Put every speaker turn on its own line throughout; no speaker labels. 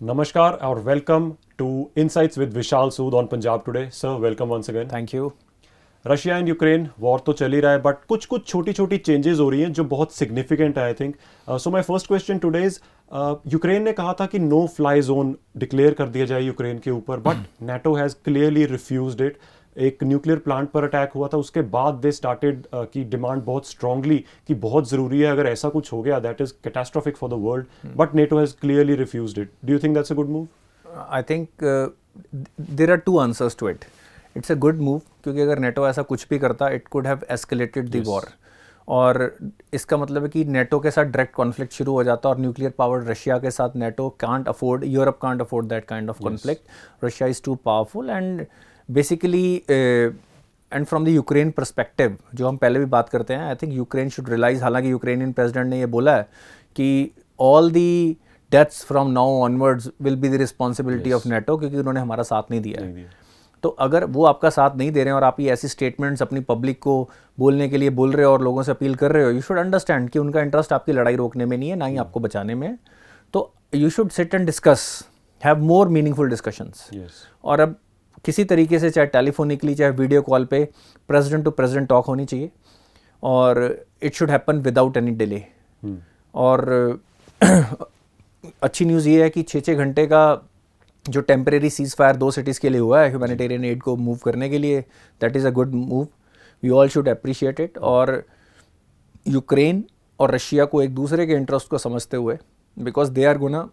Namaskar or welcome to Insights with Vishal Sood on Punjab Today. Sir, welcome once again.
Thank you.
Russia and Ukraine war तो चल ही रहा है but कुछ कुछ छोटी छोटी चेंजेस हो रही हैं जो बहुत सिग्निफिकेंट है I think. So my first question today is Ukraine ने कहा था कि नो फ्लाई जोन डिक्लेयर कर दिया जाए यूक्रेन के ऊपर but NATO has clearly refused it. एक न्यूक्लियर प्लांट पर अटैक हुआ था उसके बाद दे स्टार्टेड की डिमांड बहुत स्ट्रांगली कि बहुत ज़रूरी है अगर ऐसा कुछ हो गया that is catastrophic for the world but NATO has clearly refused it. Do you think that's a good move?
I think there are two answers to it. It's a good move क्योंकि अगर NATO ऐसा कुछ भी करता it could have escalated the war, और इसका मतलब है कि नेटो के साथ डायरेक्ट कॉन्फ्लिक्ट शुरू हो जाता और न्यूक्लियर पावर रशिया के साथ NATO can't afford, Europe can't afford that kind of conflict. Russia is too powerful and basically and from the Ukraine perspective जो हम पहले भी बात करते हैं, I think Ukraine should realise, हालांकि यूक्रेनियन प्रेसिडेंट ने ये बोला है कि all the deaths from now onwards will be the responsibility of NATO, क्योंकि उन्होंने हमारा साथ नहीं दिया है। तो अगर वो आपका साथ नहीं दे रहे हैं और आप ये ऐसी स्टेटमेंट्स अपनी पब्लिक को बोलने के लिए बोल रहे हो और लोगों से अपील कर रहे हो, यू शुड अंडरस्टैंड कि उनका इंटरेस्ट आपकी लड़ाई रोकने में नहीं है, ना ही आपको बचाने में। तो you should sit and discuss, have more meaningful discussions. और अब किसी तरीके से, चाहे टेलीफोनिकली चाहे वीडियो कॉल पे, प्रेसिडेंट टू प्रेसिडेंट टॉक होनी चाहिए और it should happen without any delay. और अच्छी न्यूज़ ये है कि 6-6 घंटे का जो टेम्परेरी सीज फायर 2 सिटीज़ के लिए हुआ है ह्यूमैनिटेरियन एड को मूव करने के लिए, that is a good move, we all should appreciate it. और यूक्रेन और रशिया को एक दूसरे के इंटरेस्ट को समझते हुए, बिकॉज दे आर गोना,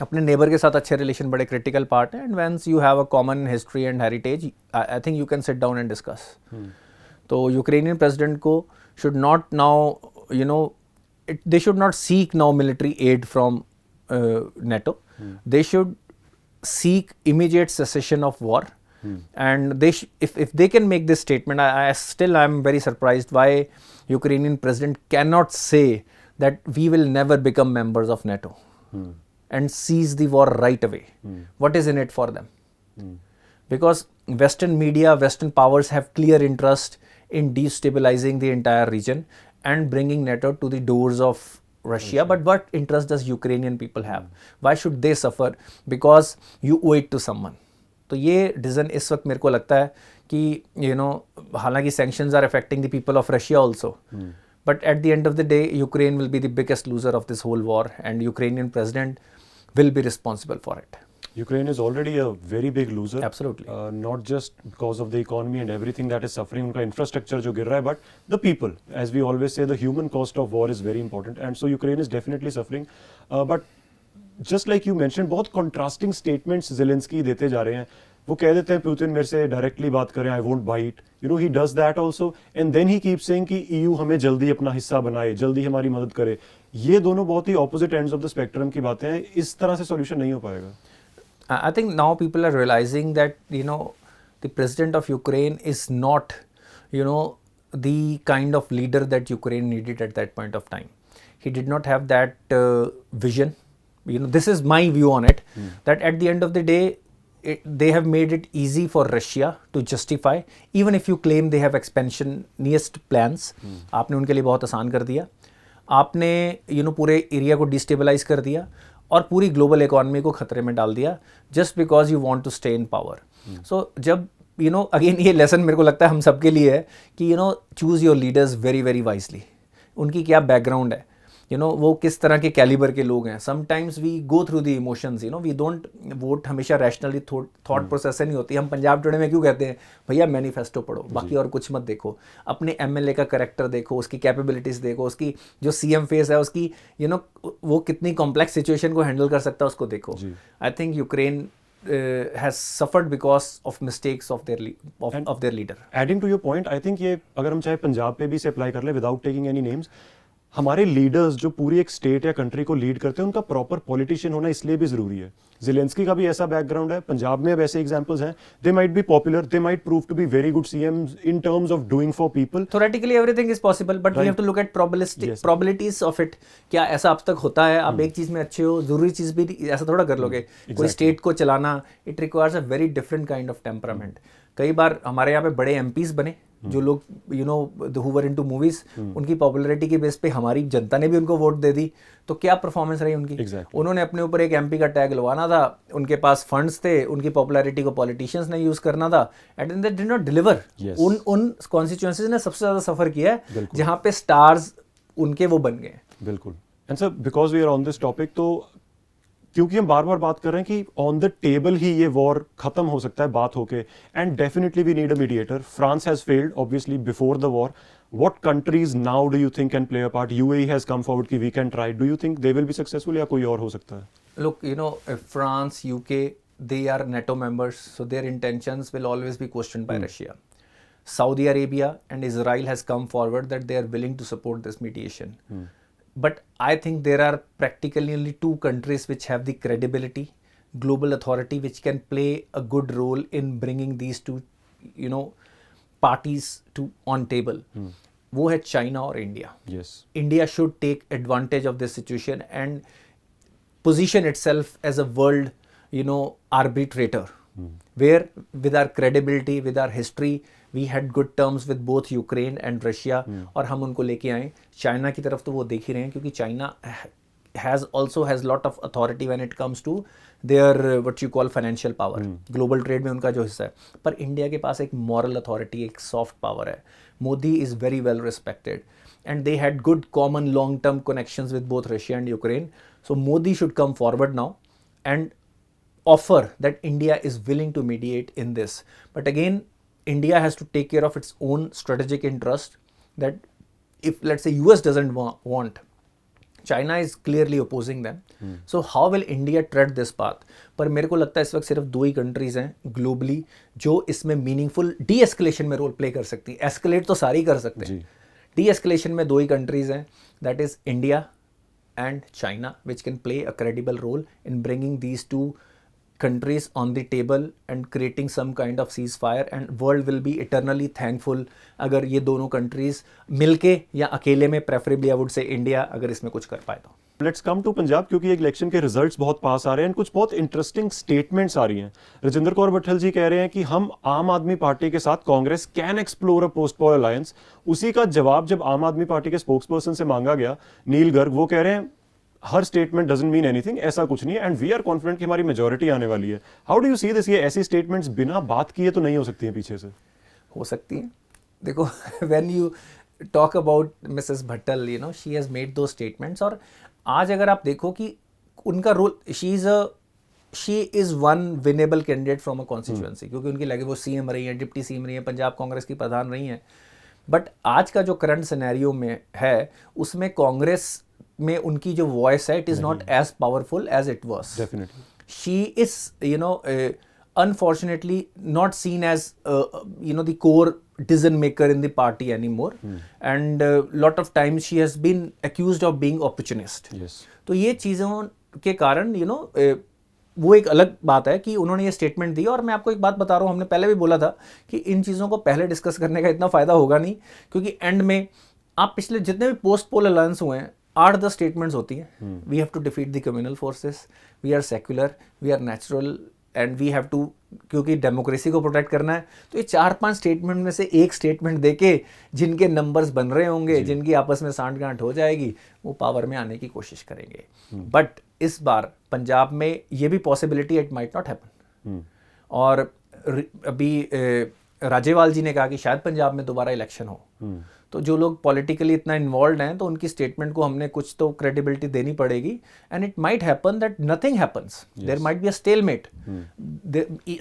अपने नेबर के साथ अच्छे रिलेशन बड़े क्रिटिकल पार्ट है, and once you have a common history and heritage, I think you can sit down and discuss. तो यूक्रेनियन प्रेसिडेंट को should not now, you know, they should not seek now military aid from NATO. They should seek immediate cessation of war. And they if they can make this statement, I'm very surprised why Ukrainian president cannot say that we will never become members of NATO and cease the war right away. What is in it for them? Because Western media, Western powers have clear interest in destabilizing the entire region and bringing NATO to the doors of Russia. But what interest does Ukrainian people have? Why should they suffer? Because you owe it to someone. तो ये decision इस वक्त मेरे को लगता है कि हालांकि sanctions are affecting the people of Russia also, but at the end of the day Ukraine will be the biggest loser of this whole war and Ukrainian president will be responsible for it.
Ukraine is already a very big loser.
Absolutely.
Not just because of the economy and everything that is suffering, उनका infrastructure जो गिर रहा है, but the people. As we always say, the human cost of war is very important, and so Ukraine is definitely suffering. But just like you mentioned, बहुत contrasting statements Zelensky देते जा रहे हैं। वो कह देते हैं पुतिन मेरे से डायरेक्टली बात करें, I won't bite. He does that also, and then he keeps saying कि EU हमें जल्दी अपना हिस्सा बनाए, जल्दी हमारी मदद करे। ये दोनों बहुत ही opposite ends of the spectrum की बातें हैं। इस तरह से solution नहीं हो पाएगा।
I think now people are realizing that the president of Ukraine is not the kind of leader that Ukraine needed at that point of time. He did not have that vision. This is my view on it, that at the end of the day they have made it easy for Russia to justify, even if you claim they have expansionist plans. आपने उनके लिए बहुत आसान कर दिया, आपने पूरे area को डिस्टेबलाइज कर दिया और पूरी ग्लोबल इकोनॉमी को खतरे में डाल दिया, just because you want to stay in power. So जब अगेन ये लेसन मेरे को लगता है हम सबके लिए है कि choose your leaders very very wisely. उनकी क्या बैकग्राउंड है, वो किस तरह के कैलिबर के लोग हैं। Sometimes we go through the emotions, we don't vote हमेशा रैशनली, थॉट प्रोसेस से नहीं होती। हम पंजाब टुडे में क्यों कहते हैं भैया मैनिफेस्टो पढ़ो, बाकी और कुछ मत देखो, अपने एमएलए का कैरेक्टर देखो, उसकी कैपेबिलिटीज़ देखो, उसकी जो सीएम फेस है उसकी वो कितनी कॉम्प्लेक्स सिचुएशन को हैंडल कर सकता है उसको देखो। आई think Ukraine has suffered because of mistakes of their leader.
Adding to your point, I think ये अगर हम चाहे पंजाब पे भी से अप्लाई कर ले without taking any names, हमारे लीडर्स जो पूरी एक स्टेट या कंट्री को लीड करते हैं उनका प्रॉपर पॉलिटिशियन होना इसलिए भी जरूरी है। ज़ेलेंस्की का भी ऐसा बैकग्राउंड है, पंजाब में अब ऐसे एग्जांपल्स हैं। They might be popular, they might prove to be very good CMs in terms of doing for people.
Theoretically everything is possible, but we have to look at probabilities of it. क्या ऐसा अब तक होता है? आप एक चीज में अच्छे हो, जरूरी चीज भी ऐसा थोड़ा कर लोगे। कोई स्टेट को चलाना, it requires a very different kind of temperament. कई बार हमारे यहाँ पे बड़े एमपीज बने जो लोग you know who were into movies, उनकी पॉपुलैरिटी के बेस पे हमारी जनता ने भी उनको वोट दे दी, तो क्या परफॉर्मेंस रही उनकी?
Exactly.
उन्होंने अपने ऊपर एक एमपी का टैग लगवाना था, उनके पास फंड्स थे, उनकी पॉपुलैरिटी को पॉलिटिशियंस ने यूज करना था, and they did not deliver.
Yes.
उन कॉन्स्टिट्यूएंसीज ने सबसे ज्यादा सफर किया है
बिल्कुल।
जहां पे स्टार्स उनके वो बन गए।
बिल्कुल। And sir because we are on this topic, तो क्योंकि हम बार बार बात कर रहे हैं कि ऑन द टेबल ही ये वॉर खत्म हो सकता है बात होके, and definitely we need a mediator. France has failed obviously before the war. What countries now do you think can play a part? UAE has come forward कि we can try. Do you think they will be successful या कोई और हो सकता है?
Look, you know, France, UK, they are NATO members, so their intentions will always be questioned by Russia. Saudi Arabia and Israel has come forward that they are willing to support this mediation. But I think there are practically only two countries which have the credibility, global authority, which can play a good role in bringing these two, you know, parties to on table. वो है China और India.
Yes.
India should take advantage of this situation and position itself as a world, you know, arbitrator, where with our credibility, with our history, we had good terms with both Ukraine and Russia, और हम उनको लेके आए. China की तरफ तो वो देख ही रहे हैं, क्योंकि China has lot of authority when it comes to their what you call financial power. Global trade में उनका जो हिस्सा है. पर इंडिया के पास एक moral authority, एक soft power है. Modi is very well respected, and they had good common long-term connections with both Russia and Ukraine. So Modi should come forward now and offer that India is willing to mediate in this. But again, India has to take care of its own strategic interest, that if let's say US doesn't want, China is clearly opposing them. So how will India tread this path? पर मेरे को लगता है इस वक्त सिर्फ दो ही countries हैं ग्लोबली जो इसमें मीनिंगफुल डी एस्केलेशन में रोल प्ले कर सकती हैं. एस्केलेट तो सारी कर सकते हैं, डी एस्केलेशन में दो ही कंट्रीज हैं, that is India and China, which can play a credible role in bringing these two countries on the table and creating some kind of ceasefire, and world will be eternally thankful अगर ये दोनों countries मिलके या अकेले में, preferably I would say India, अगर इसमें कुछ कर पाए तो.
लेट्स कम टू पंजाब, क्योंकि इलेक्शन के रिजल्ट्स बहुत पास आ रहे हैं, कुछ बहुत इंटरेस्टिंग स्टेटमेंट्स आ रही हैं. राजेंद्र कौर बठल जी कह रहे हैं कि हम आम आदमी पार्टी के साथ Congress can explore a post poll alliance. उसी का जवाब जब आम आदमी पार्टी के स्पोक्स पर्सन से मांगा गया, नील गर्ग, वो कह रहे हैं हर स्टेटमेंट डजंट मीन एनीथिंग, ऐसा कुछ नहीं है, एंड वी आर कॉन्फिडेंट कि हमारी मेजोरिटी आने वाली है. How do you see this? ये ऐसी स्टेटमेंट्स बिना बात किए तो नहीं हो सकती हैं पीछे से?
हो सकती हैं. देखो, when you talk about missus Bhattal, you know, she has made two statements, और आज अगर आप देखो कि उनका role, she is one winnable candidate from a constituency, क्योंकि उनकी लगे वो सीएम रही हैं, डिप्टी सीएम रही हैं, पंजाब कांग्रेस की प्रधान रही हैं. बट आज का जो करंट सिनेरियो में है, उसमें कांग्रेस में उनकी जो वॉइस है, it is not as powerful as it was.
Definitely
she is, you know, unfortunately not seen as you know, the core decision maker in the party anymore, and lot of times she has been accused of being opportunist.
Yes.
तो ये चीज़ों के कारण, you know, वो एक अलग बात है कि उन्होंने ये स्टेटमेंट दी. और मैं आपको एक बात बता रहा हूँ, हमने पहले भी बोला था कि इन चीज़ों को पहले डिस्कस करने का इतना फ़ायदा होगा नहीं, क्योंकि एंड में आप पिछले जितने भी पोस्ट पोल अलायंस हुए हैं, 8-10 स्टेटमेंट्स होती हैं. We have to defeat the communal forces, we are secular, we are natural, and we have to, क्योंकि डेमोक्रेसी को प्रोटेक्ट करना है. तो ये 4-5 स्टेटमेंट में से एक स्टेटमेंट देके जिनके नंबर्स बन रहे होंगे, जिनकी आपस में सांठ-गांठ हो जाएगी, वो पावर में आने की कोशिश करेंगे. बट इस बार पंजाब में ये भी possibility, it might not happen. और अभी राजेवाल जी ने कहा कि शायद पंजाब में दोबारा इलेक्शन हो. तो जो लोग पॉलिटिकली इतना इन्वॉल्व हैं, तो उनकी स्टेटमेंट को हमने कुछ तो क्रेडिबिलिटी देनी पड़ेगी. And it might happen that nothing happens, there might be a stalemate,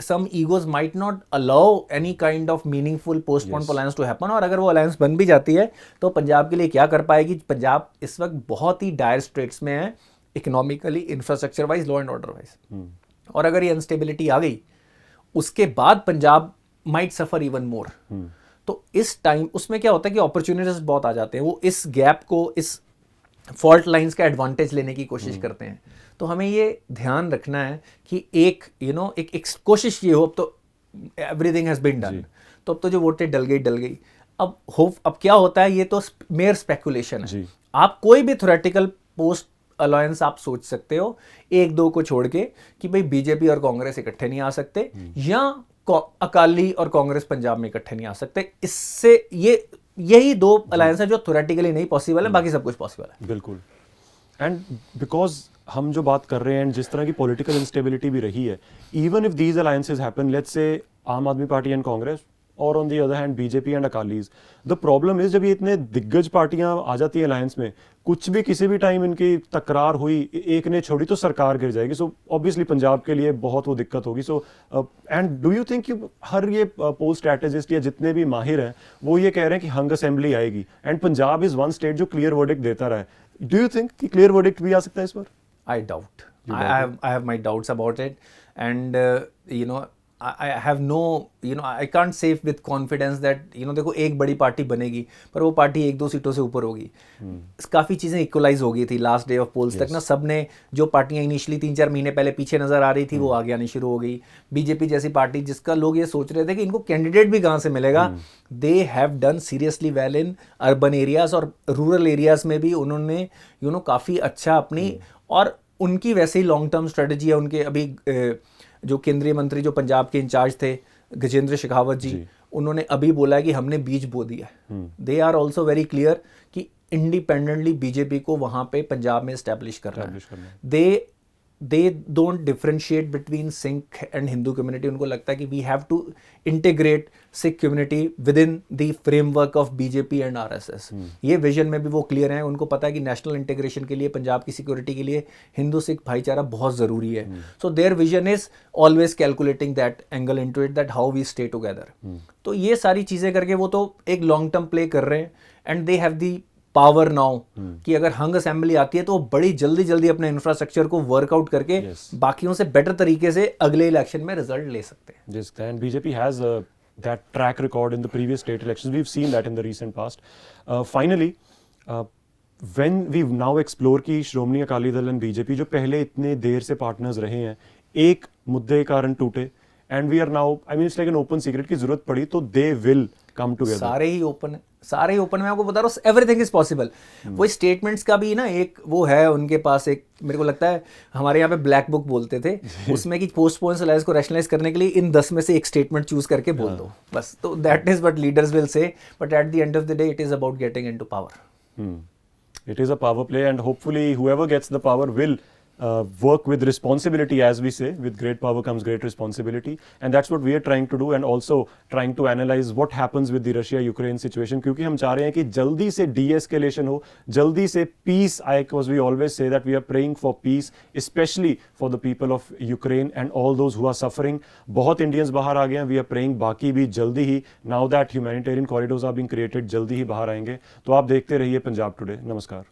some egos might not allow any kind of meaningful postpone alliance to happen. और अगर वो अलायंस बन भी जाती है, तो पंजाब के लिए क्या कर पाएगी? पंजाब इस वक्त बहुत ही डायर स्ट्रेट्स में है, economically, infrastructure wise, law and order wise. और अगर ये अनस्टेबिलिटी आ गई, उसके बाद पंजाब माइट सफर इवन मोर. तो इस टाइम उसमें क्या होता है कि अपॉर्चुनिटीज बहुत आ जाते हैं. वो इस गैप को, इस फॉल्ट लाइंस का एडवांटेज लेने की कोशिश करते हैं. तो हमें ये ध्यान रखना है कि एक, यू नो, एक कोशिश ये हो, अब तो एवरीथिंग हैज बीन डन, तो अब तो जो वोटें डल गई. अब क्या होता है, ये तो मेयर स्पेकुलेशन है. आप कोई भी थ्योरेटिकल पोस्ट अलायंस आप सोच सकते हो, 1-2 को छोड़ के, कि भाई बीजेपी और कांग्रेस इकट्ठे नहीं आ सकते, या अकाली और कांग्रेस पंजाब में इकट्ठे नहीं आ सकते। इससे यही दो अलायंस है जो थ्योरेटिकली नहीं पॉसिबल है, बाकी सब कुछ पॉसिबल है।
बिल्कुल। एंड बिकॉज हम जो बात कर रहे हैं जिस तरह की पॉलिटिकल इंस्टेबिलिटी भी रही है, even if these alliances happen, let's say आम आदमी पार्टी एंड कांग्रेस और on the other hand BJP and Akalis, the problem is जब ये इतने दिग्गज पार्टियां आ जाती हैं अलायंस में, कुछ भी किसी भी टाइम इनकी तकरार हुई, एक ने छोड़ी तो सरकार गिर जाएगी। सो ऑब्वियसली पंजाब के लिए बहुत वो दिक्कत होगी। So and do you think कि हर ये पोल स्ट्रैटेजिस्ट या जितने भी माहिर हैं वो ये कह रहे हैं कि हंग असेंबली आएगी and Punjab is one state जो क्लियर वर्डिक्ट देता रहा है। डू यू थिंक कि क्लियर वर्डिक्ट भी आ सकता है इस बार?
I doubt. I have my doubts about it, and I have no, I can't say with confidence that देखो एक बड़ी पार्टी बनेगी पर वो पार्टी 1-2 सीटों से ऊपर होगी। काफ़ी चीज़ें इक्वलाइज हो गई थी लास्ट डे ऑफ पोल्स तक ना, सब ने जो पार्टियां इनिशियली 3-4 महीने पहले पीछे नजर आ रही थी वो आगे आनी शुरू हो गई। बीजेपी जैसी पार्टी जिसका लोग ये सोच रहे थे कि इनको कैंडिडेट भी कहाँ से मिलेगा, they have done seriously well in urban areas और रूरल एरियाज में भी उन्होंने काफ़ी अच्छा अपनी, और उनकी वैसे ही लॉन्ग टर्म स्ट्रेटजी है। उनके अभी जो केंद्रीय मंत्री जो पंजाब के इंचार्ज थे गजेंद्र शेखावत जी, उन्होंने अभी बोला है कि हमने बीज बो दिया है। They are also very clear कि इंडिपेंडेंटली बीजेपी को वहां पे पंजाब में एस्टेब्लिश करना है। They don't differentiate between Sikh and Hindu community. उनको लगता है कि we have to integrate Sikh community within the framework of BJP and RSS. ये विजन में भी वो क्लियर हैं। उनको पता है कि नेशनल इंटीग्रेशन के लिए, पंजाब की सिक्योरिटी के लिए हिंदू सिख भाईचारा बहुत ज़रूरी है। So their vision is always calculating that angle into it, that how we stay together. तो ये सारी चीज़ें करके वो तो एक लॉन्ग टर्म प्ले कर रहे हैं, and they have the power now कि अगर हंग असेंबली आती है तो वो बड़ी जल्दी अपने इंफ्रास्ट्रक्चर को वर्कआउट करके बाकियों से बेटर तरीके से अगले इलेक्शन में रिजल्ट ले सकते हैं।
Yes, and BJP has that track record in the previous state elections. We've seen that in the recent past. Finally, when we now explore कि श्रोमणी अकाली दल एंड बीजेपी जो पहले इतने देर से पार्टनर्स रहे हैं, एक मुद्दे के कारण टूटे, and we are now, I mean it's like an open secret की जरूरत पड़ी तो दे विल कम टुगेदर।
सारे ही ओपन है, सारे ही ओपन। मैं आपको बता रहा हूँ एवरीथिंग इज पॉसिबल। वो स्टेटमेंट्स का भी ना एक वो है उनके पास, एक मेरे को लगता है हमारे यहाँ पे ब्लैक बुक बोलते थे उसमें कि पोस्टपोन अलायंस को रैशनलाइज करने के लिए इन 10 में से एक स्टेटमेंट चूज करके बोल दो बस। तो that is what leaders will say, but at the end of the day it is about getting into power.
It is a power play, and hopefully whoever gets the power will work with responsibility, as we say. With great power comes great responsibility, and that's what we are trying to do, and also trying to analyze what happens with the Russia-Ukraine situation. क्योंकि हम चाह रहे हैं कि जल्दी से de-escalation हो, जल्दी से peace आए, because we always say that we are praying for peace, especially for the people of Ukraine and all those who are suffering. बहुत Indians बाहर आ गए हैं, we are praying बाकी भी जल्दी ही, now that humanitarian corridors are being created, जल्दी ही बाहर आएंगे। तो आप देखते रहिए पंजाब टुडे। नमस्कार।